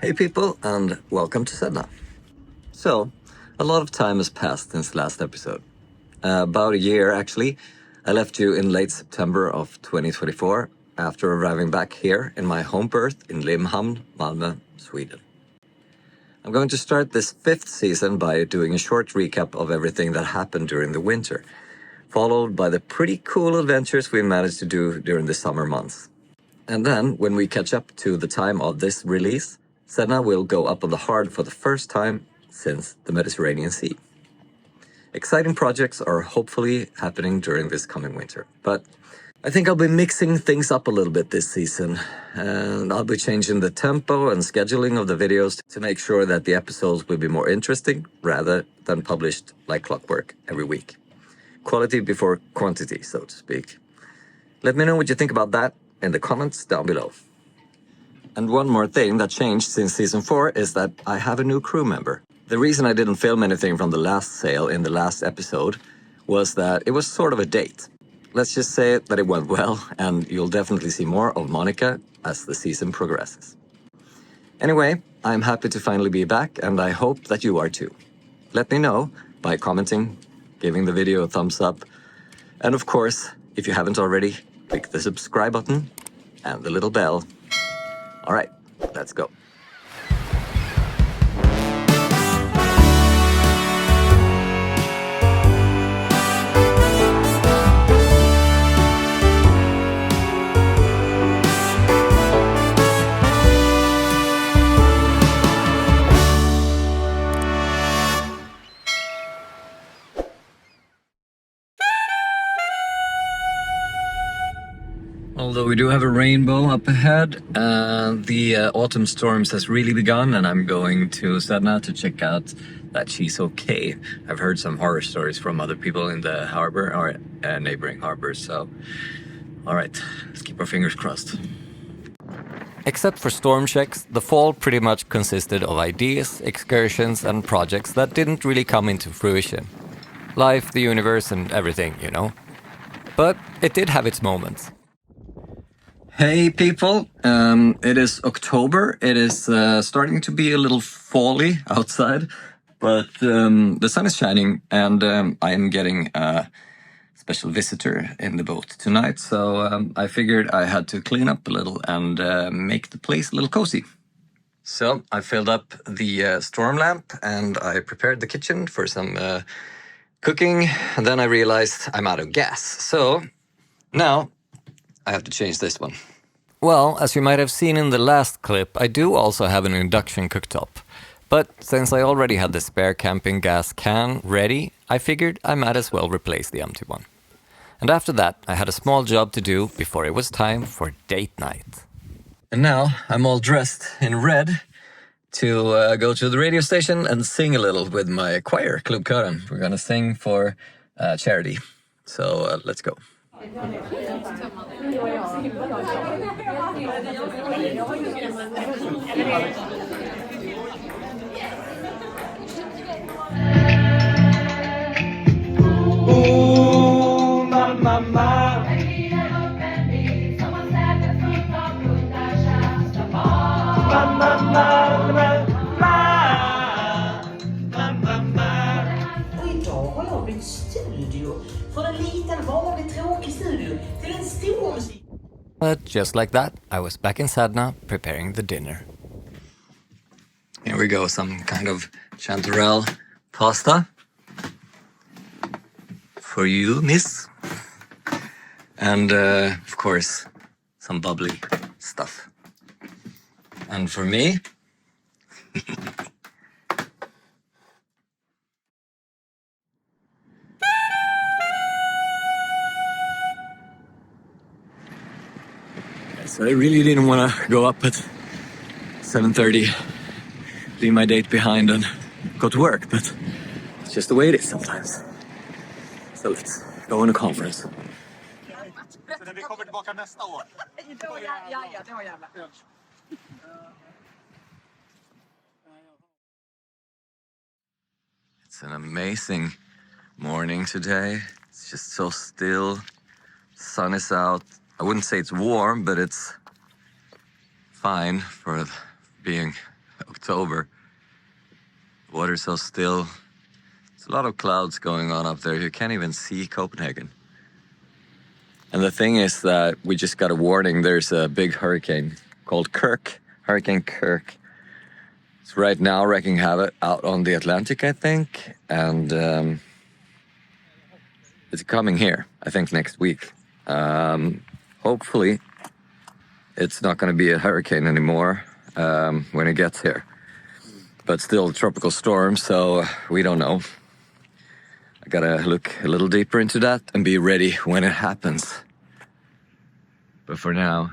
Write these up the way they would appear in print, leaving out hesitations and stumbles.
Hey people, and welcome to Sedna. So, a lot of time has passed since the last episode. About a year, actually. I left you in late September of 2024 after arriving back here in my home berth in Limhamn, Malmö, Sweden. I'm going to start this 5th season by doing a short recap of everything that happened during the winter, followed by the pretty cool adventures we managed to do during the summer months. And then, when we catch up to the time of this release, Sedna will go up on the hard for the first time since the Mediterranean Sea. Exciting projects are hopefully happening during this coming winter, but I think I'll be mixing things up a little bit this season, and I'll be changing the tempo and scheduling of the videos to make sure that the episodes will be more interesting rather than published like clockwork every week. Quality before quantity, so to speak. Let me know what you think about that in the comments down below. And one more thing that changed since season 4 is that I have a new crew member. The reason I didn't film anything from the last sail in the last episode was that it was sort of a date. Let's just say that it went well, and you'll definitely see more of Monica as the season progresses. Anyway, I'm happy to finally be back, and I hope that you are too. Let me know by commenting, giving the video a thumbs up, and of course, if you haven't already, click the subscribe button and the little bell. All right, let's go. Although we do have a rainbow up ahead, the autumn storms has really begun, and I'm going to Sedna to check out that she's okay. I've heard some horror stories from other people in the harbor or neighboring harbors, so alright, let's keep our fingers crossed. Except for storm checks, the fall pretty much consisted of ideas, excursions and projects that didn't really come into fruition. Life, the universe and everything, you know. But it did have its moments. Hey people, it is October. It is starting to be a little fall-y outside, but the sun is shining, and I am getting a special visitor in the boat tonight, so I figured I had to clean up a little and make the place a little cozy. So I filled up the storm lamp and I prepared the kitchen for some cooking, and then I realized I'm out of gas, so now I have to change this one. Well, as you might have seen in the last clip, I do also have an induction cooktop. But since I already had the spare camping gas can ready, I figured I might as well replace the empty one. And after that, I had a small job to do before it was time for date night. And now I'm all dressed in red to go to the radio station and sing a little with my choir, Klubbkören. We're gonna sing for charity. So let's go. Oh, mamma. But just like that, I was back in Sedna preparing the dinner. Here we go, some kind of chanterelle pasta. For you, miss. And of course, some bubbly stuff. And for me, so I really didn't want to go up at 7:30, leave my date behind and go to work, but it's just the way it is sometimes. So let's go on a conference. It's an amazing morning today. It's just so still. Sun is out. I wouldn't say it's warm, but it's fine for being October. Water's so still. There's a lot of clouds going on up there. You can't even see Copenhagen. And the thing is that we just got a warning. There's a big hurricane called Kirk, Hurricane Kirk. It's right now wreaking havoc out on the Atlantic, I think. And it's coming here, I think, next week. Hopefully, it's not going to be a hurricane anymore when it gets here. But still a tropical storm, so we don't know. I gotta look a little deeper into that and be ready when it happens. But for now,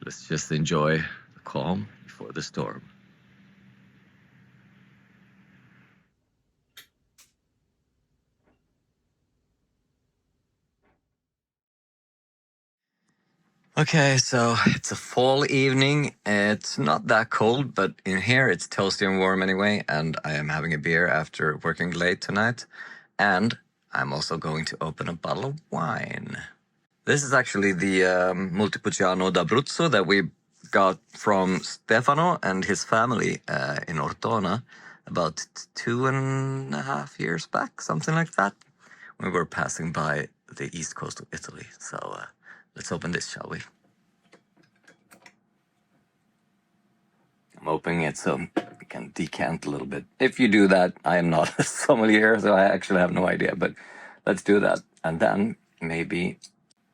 let's just enjoy the calm before the storm. Okay, so it's a fall evening. It's not that cold, but in here it's toasty and warm anyway, and I am having a beer after working late tonight. And I'm also going to open a bottle of wine. This is actually the Montepulciano d'Abruzzo that we got from Stefano and his family in Ortona about 2.5 years back, something like that. We were passing by the east coast of Italy, so let's open this, shall we? I'm opening it so we can decant a little bit. If you do that, I am not a sommelier, so I actually have no idea, but let's do that. And then maybe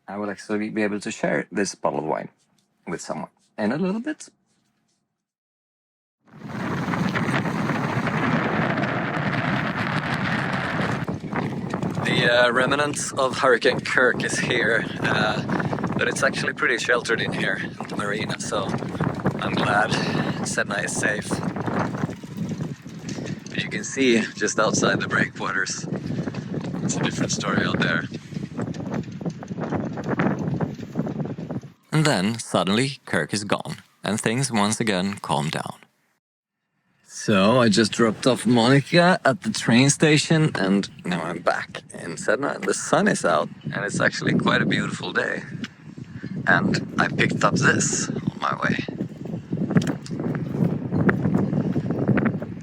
I will actually be able to share this bottle of wine with someone in a little bit. The remnants of Hurricane Kirk is here, but it's actually pretty sheltered in here at the marina, so I'm glad Sedna is safe. But you can see just outside the breakwaters, it's a different story out there. And then suddenly Kirk is gone, and things once again calm down. So I just dropped off Monica at the train station, and now I'm back in Sedna, and the sun is out, and it's actually quite a beautiful day. And I picked up this on my way.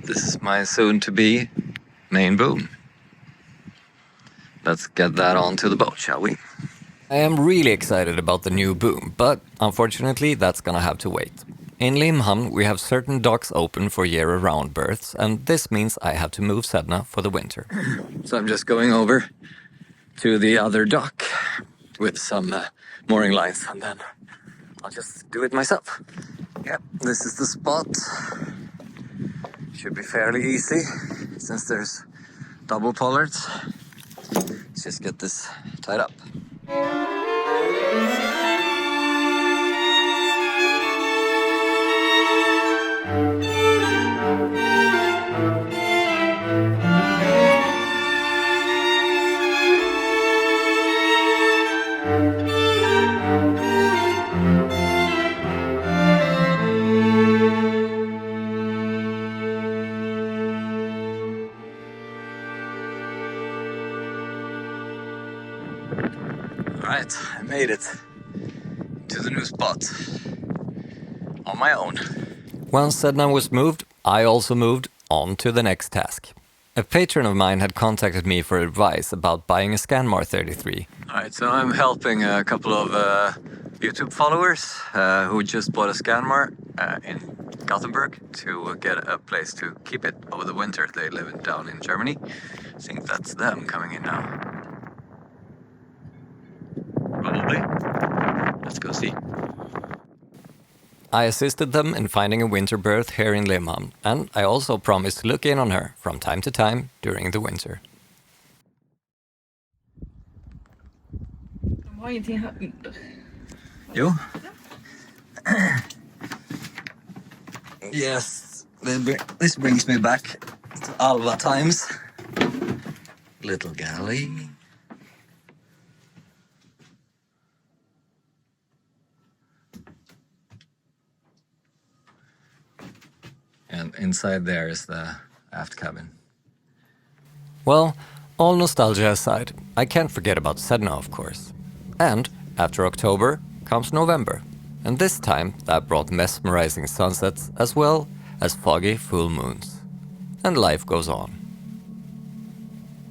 This is my soon-to-be main boom. Let's get that onto the boat, shall we? I am really excited about the new boom, but unfortunately that's gonna have to wait. In Limhamn, we have certain docks open for year-round berths, and this means I have to move Sedna for the winter. So I'm just going over to the other dock with some mooring lines, and then I'll just do it myself. Yep, this is the spot. Should be fairly easy, since there's double pollards. Let's just get this tied up. Alright, I made it to the new spot on my own. Once Sedna was moved, I also moved on to the next task. A patron of mine had contacted me for advice about buying a Scanmar 33. Alright, so I'm helping a couple of YouTube followers who just bought a Scanmar in Gothenburg to get a place to keep it over the winter. They live down in Germany. I think that's them coming in now. Probably. Let's go see. I assisted them in finding a winter berth here in Limhamn, and I also promised to look in on her from time to time during the winter. De har ingenting här under. Jo. Yes, this brings me back to Alva times. Little galley. And inside there is the aft cabin. Well, all nostalgia aside, I can't forget about Sedna, of course. And after October comes November. And this time that brought mesmerizing sunsets as well as foggy full moons. And life goes on.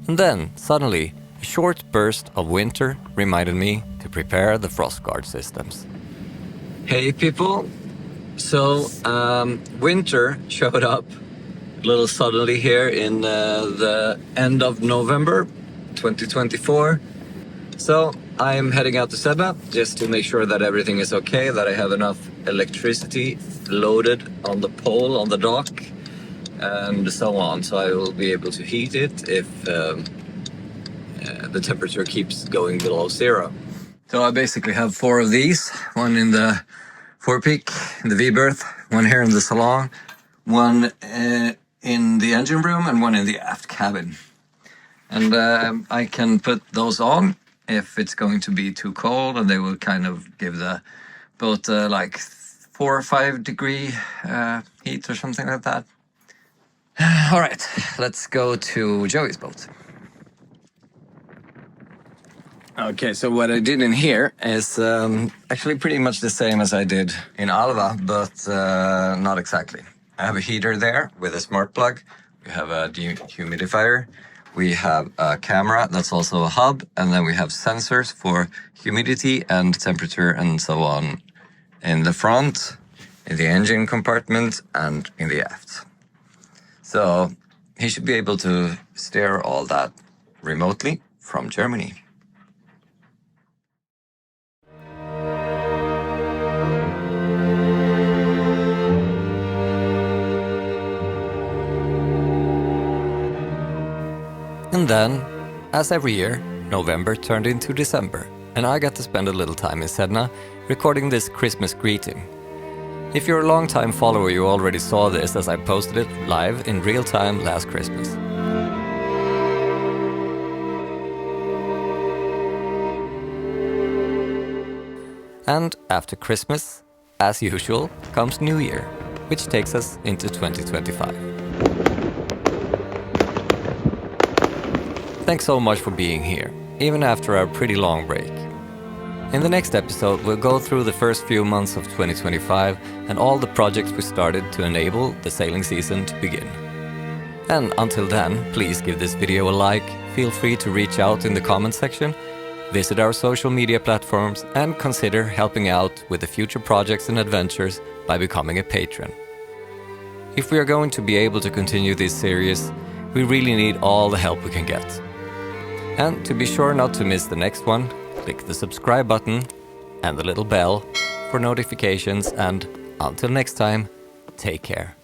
And then, suddenly, a short burst of winter reminded me to prepare the frost guard systems. Hey people! So, winter showed up a little suddenly here in the end of November 2024. So, I'm heading out to Sedna just to make sure that everything is okay, that I have enough electricity loaded on the pole on the dock, and so on. So I will be able to heat it if the temperature keeps going below zero. So I basically have 4 of these, one in the forepeak, in the V-berth, one here in the salon, one in the engine room, and one in the aft cabin. And I can put those on if it's going to be too cold, and they will kind of give the boat like 4 or 5 degree heat or something like that. All right, let's go to Joey's boat. Okay, so what I did in here is actually pretty much the same as I did in Alva, but not exactly. I have a heater there with a smart plug. We have a dehumidifier. We have a camera that's also a hub, and then we have sensors for humidity and temperature and so on in the front, in the engine compartment, and in the aft. So he should be able to steer all that remotely from Germany. And then, as every year, November turned into December, and I got to spend a little time in Sedna recording this Christmas greeting. If you're a long-time follower, you already saw this as I posted it live in real time last Christmas. And after Christmas, as usual, comes New Year, which takes us into 2025. Thanks so much for being here, even after our pretty long break. In the next episode, we'll go through the first few months of 2025 and all the projects we started to enable the sailing season to begin. And until then, please give this video a like, feel free to reach out in the comment section, visit our social media platforms, and consider helping out with the future projects and adventures by becoming a patron. If we are going to be able to continue this series, we really need all the help we can get. And to be sure not to miss the next one, click the subscribe button and the little bell for notifications, and until next time, take care.